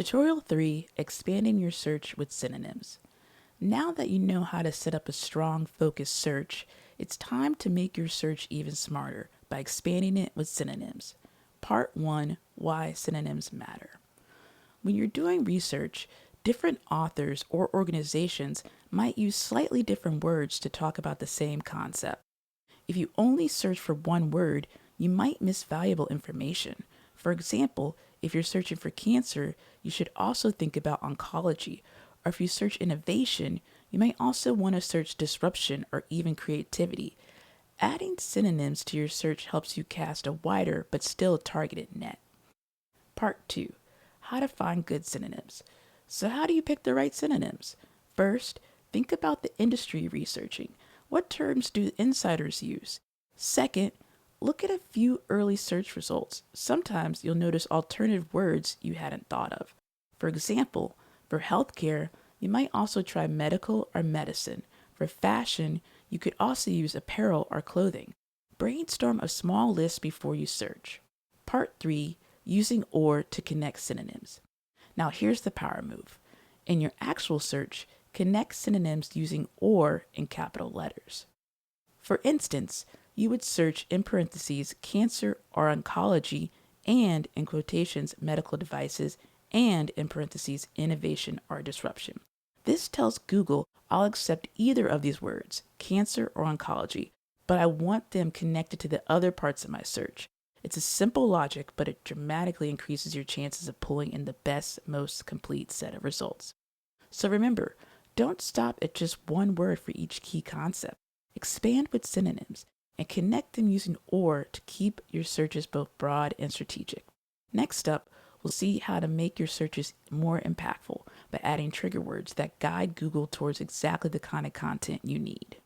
Tutorial 3, Expanding Your Search with Synonyms. Now that you know how to set up a strong, focused search, it's time to make your search even smarter by expanding it with synonyms. Part 1, Why Synonyms Matter. When you're doing research, different authors or organizations might use slightly different words to talk about the same concept. If you only search for one word, you might miss valuable information. For example, if you're searching for cancer, you should also think about oncology. Or if you search innovation, you might also want to search disruption or even creativity. Adding synonyms to your search helps you cast a wider but still targeted net. Part 2. How to find good synonyms. So how do you pick the right synonyms? First, think about the industry you're researching. What terms do insiders use? Second, look at a few early search results. Sometimes you'll notice alternative words you hadn't thought of. For example, for healthcare, you might also try medical or medicine. For fashion, you could also use apparel or clothing. Brainstorm a small list before you search. Part 3, Using or to connect synonyms. Now here's the power move. In your actual search, connect synonyms using or in capital letters. For instance, you would search in parentheses cancer or oncology and in quotations medical devices and in parentheses innovation or disruption. This tells Google I'll accept either of these words, cancer or oncology, but I want them connected to the other parts of my search. It's a simple logic, but it dramatically increases your chances of pulling in the best, most complete set of results. So remember, don't stop at just one word for each key concept. Expand with synonyms and connect them using or to keep your searches both broad and strategic. Next up, we'll see how to make your searches more impactful by adding trigger words that guide Google towards exactly the kind of content you need.